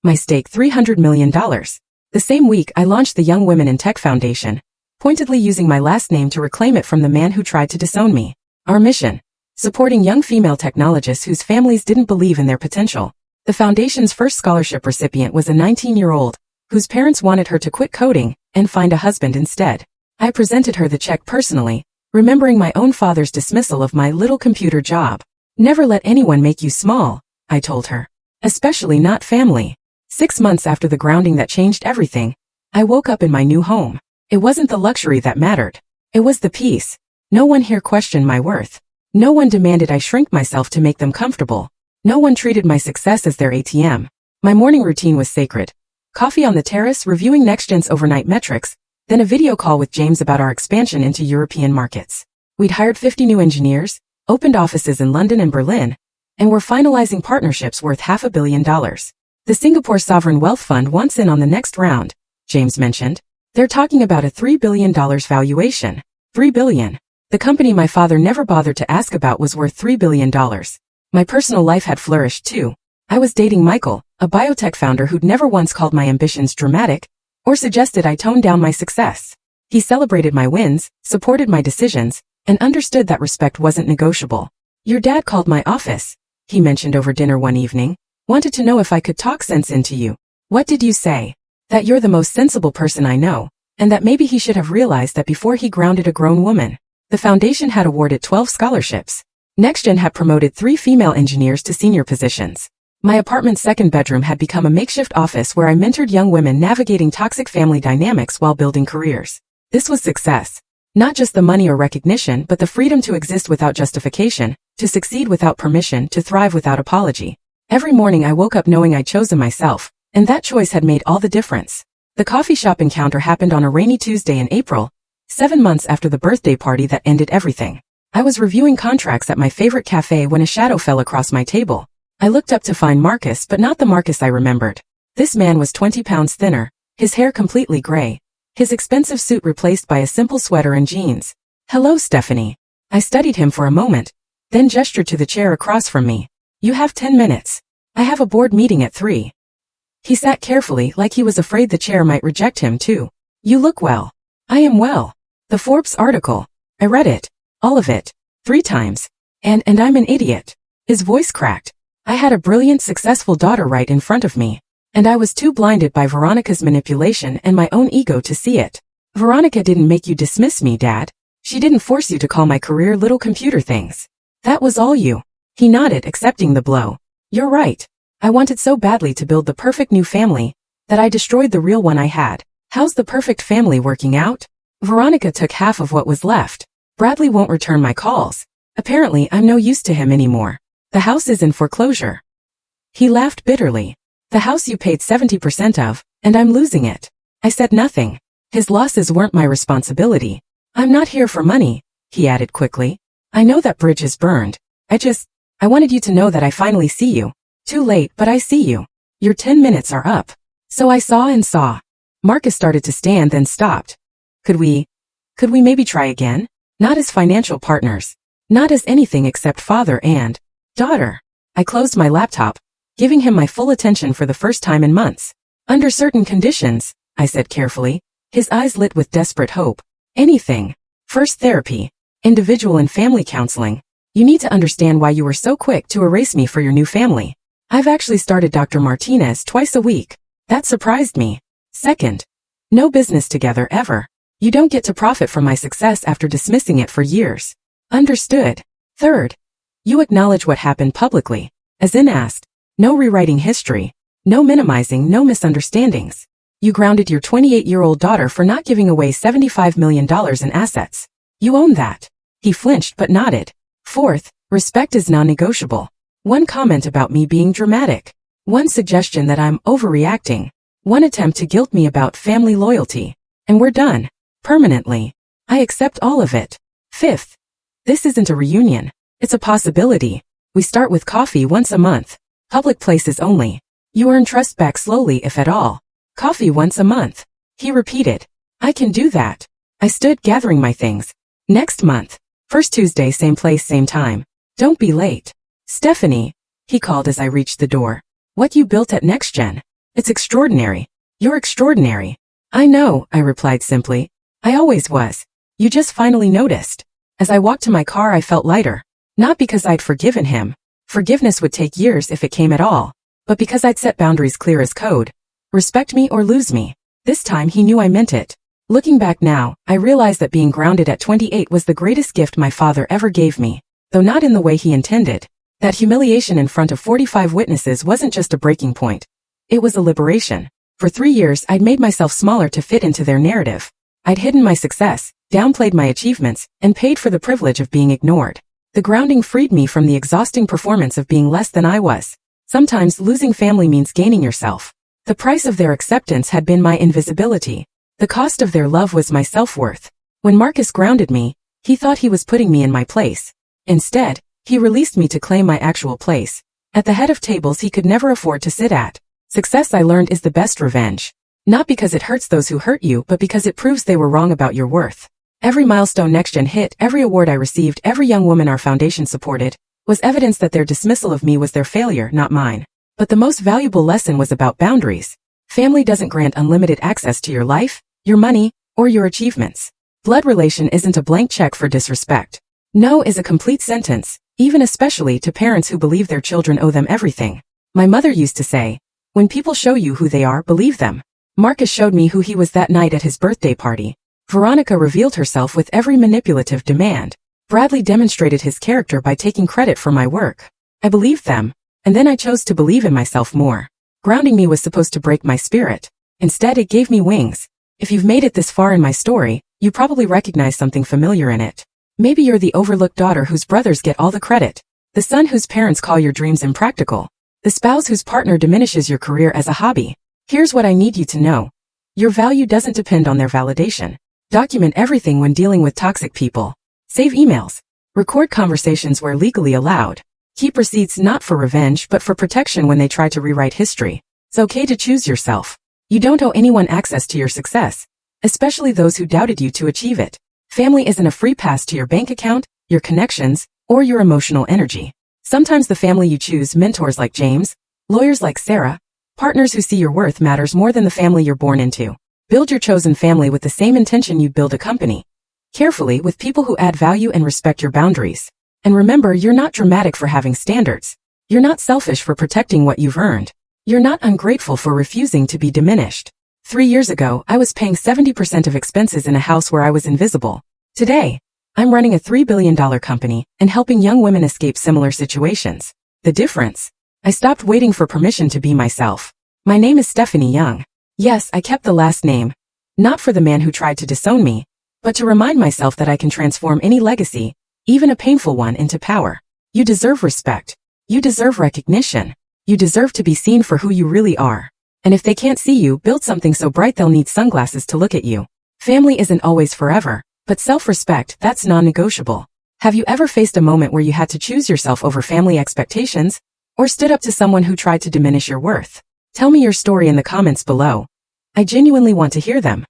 My stake, $300 million. The same week, I launched the Young Women in Tech Foundation, pointedly using my last name to reclaim it from the man who tried to disown me. Our mission: supporting young female technologists whose families didn't believe in their potential. The foundation's first scholarship recipient was a 19-year-old, whose parents wanted her to quit coding and find a husband instead. I presented her the check personally, remembering my own father's dismissal of my little computer job. Never let anyone make you small, I told her. Especially not family. 6 months after the grounding that changed everything, I woke up in my new home. It wasn't the luxury that mattered. It was the peace. No one here questioned my worth. No one demanded I shrink myself to make them comfortable. No one treated my success as their ATM. My morning routine was sacred. Coffee on the terrace, reviewing NextGen's overnight metrics, then a video call with James about our expansion into European markets. We'd hired 50 new engineers, opened offices in London and Berlin, and were finalizing partnerships worth $500 million. The Singapore Sovereign Wealth Fund wants in on the next round, James mentioned. They're talking about a $3 billion valuation. $3 billion. The company my father never bothered to ask about was worth $3 billion. My personal life had flourished too. I was dating Michael, a biotech founder who'd never once called my ambitions dramatic or suggested I tone down my success. He celebrated my wins, supported my decisions, and understood that respect wasn't negotiable. Your dad called my office, he mentioned over dinner one evening, wanted to know if I could talk sense into you. What did you say? That you're the most sensible person I know, and that maybe he should have realized that before he grounded a grown woman. The foundation had awarded 12 scholarships. NextGen had promoted 3 female engineers to senior positions. My apartment's second bedroom had become a makeshift office where I mentored young women navigating toxic family dynamics while building careers. This was success. Not just the money or recognition, but the freedom to exist without justification, to succeed without permission, to thrive without apology. Every morning I woke up knowing I'd chosen myself, and that choice had made all the difference. The coffee shop encounter happened on a rainy Tuesday in April, 7 months after the birthday party that ended everything. I was reviewing contracts at my favorite cafe when a shadow fell across my table. I looked up to find Marcus, but not the Marcus I remembered. This man was 20 pounds thinner, his hair completely gray, his expensive suit replaced by a simple sweater and jeans. Hello, Stephanie. I studied him for a moment, then gestured to the chair across from me. You have 10 minutes. I have a board meeting at 3. He sat carefully like he was afraid the chair might reject him too. You look well. I am well. The Forbes article. I read it. All of it. 3 times. And I'm an idiot. His voice cracked. I had a brilliant, successful daughter right in front of me. And I was too blinded by Veronica's manipulation and my own ego to see it. Veronica didn't make you dismiss me, Dad. She didn't force you to call my career little computer things. That was all you. He nodded, accepting the blow. You're right. I wanted so badly to build the perfect new family that I destroyed the real one I had. How's the perfect family working out? Veronica took half of what was left. Bradley won't return my calls. Apparently, I'm no use to him anymore. The house is in foreclosure. He laughed bitterly. The house you paid 70% of, and I'm losing it. I said nothing. His losses weren't my responsibility. I'm not here for money, he added quickly. I know that bridge is burned. I wanted you to know that I finally see you. Too late, but I see you. Your 10 minutes are up. So I saw and saw. Marcus started to stand, then stopped. Could we maybe try again? Not as financial partners. Not as anything except father and daughter. I closed my laptop, giving him my full attention for the first time in months. Under certain conditions, I said carefully. His eyes lit with desperate hope. Anything. First therapy. Individual and family counseling. You need to understand why you were so quick to erase me for your new family. I've actually started Dr. Martinez twice a week. That surprised me. Second. No business together ever. You don't get to profit from my success after dismissing it for years. Understood. Third. You acknowledge what happened publicly. As in asked. No rewriting history. No minimizing, no misunderstandings. You grounded your 28-year-old daughter for not giving away $75 million in assets. You own that. He flinched but nodded. Fourth, respect is non-negotiable. One comment about me being dramatic. One suggestion that I'm overreacting. One attempt to guilt me about family loyalty. And we're done. Permanently. I accept all of it. Fifth, this isn't a reunion. It's a possibility. We start with coffee once a month. Public places only. You earn trust back slowly if at all. Coffee once a month. He repeated. I can do that. I stood gathering my things. Next month. First Tuesday, same place, same time. Don't be late. Stephanie, he called as I reached the door. What you built at NextGen. It's extraordinary. You're extraordinary. I know, I replied simply. I always was. You just finally noticed. As I walked to my car, I felt lighter. Not because I'd forgiven him. Forgiveness would take years if it came at all. But because I'd set boundaries clear as code. Respect me or lose me. This time he knew I meant it. Looking back now, I realized that being grounded at 28 was the greatest gift my father ever gave me, though not in the way he intended. That humiliation in front of 45 witnesses wasn't just a breaking point. It was a liberation. For 3 years, I'd made myself smaller to fit into their narrative. I'd hidden my success, downplayed my achievements, and paid for the privilege of being ignored. The grounding freed me from the exhausting performance of being less than I was. Sometimes losing family means gaining yourself. The price of their acceptance had been my invisibility. The cost of their love was my self-worth. When Marcus grounded me, he thought he was putting me in my place. Instead, he released me to claim my actual place. At the head of tables he could never afford to sit at. Success, I learned, is the best revenge. Not because it hurts those who hurt you, but because it proves they were wrong about your worth. Every milestone NextGen hit, every award I received, every young woman our foundation supported, was evidence that their dismissal of me was their failure, not mine. But the most valuable lesson was about boundaries. Family doesn't grant unlimited access to your life, your money, or your achievements. Blood relation isn't a blank check for disrespect. No is a complete sentence, even especially to parents who believe their children owe them everything. My mother used to say, when people show you who they are, believe them. Marcus showed me who he was that night at his birthday party. Veronica revealed herself with every manipulative demand. Bradley demonstrated his character by taking credit for my work. I believed them, and then I chose to believe in myself more. Grounding me was supposed to break my spirit. Instead, it gave me wings. If you've made it this far in my story, you probably recognize something familiar in it. Maybe you're the overlooked daughter whose brothers get all the credit. The son whose parents call your dreams impractical. The spouse whose partner diminishes your career as a hobby. Here's what I need you to know. Your value doesn't depend on their validation. Document everything when dealing with toxic people. Save emails. Record conversations where legally allowed. Keep receipts not for revenge but for protection when they try to rewrite history. It's okay to choose yourself. You don't owe anyone access to your success, especially those who doubted you to achieve it. Family isn't a free pass to your bank account, your connections, or your emotional energy. Sometimes the family you choose, mentors like James, lawyers like Sarah, Partners who see your worth matters more than the family you're born into. Build your chosen family with the same intention you'd build a company. Carefully, with people who add value and respect your boundaries. And remember, you're not dramatic for having standards. You're not selfish for protecting what you've earned. You're not ungrateful for refusing to be diminished. 3 years ago, I was paying 70% of expenses in a house where I was invisible. Today, I'm running a $3 billion company and helping young women escape similar situations. The difference? I stopped waiting for permission to be myself. My name is Stephanie Young. Yes, I kept the last name. Not for the man who tried to disown me, but to remind myself that I can transform any legacy, even a painful one, into power. You deserve respect. You deserve recognition. You deserve to be seen for who you really are. And if they can't see you, build something so bright they'll need sunglasses to look at you. Family isn't always forever, but self-respect, that's non-negotiable. Have you ever faced a moment where you had to choose yourself over family expectations? Or stood up to someone who tried to diminish your worth? Tell me your story in the comments below. I genuinely want to hear them.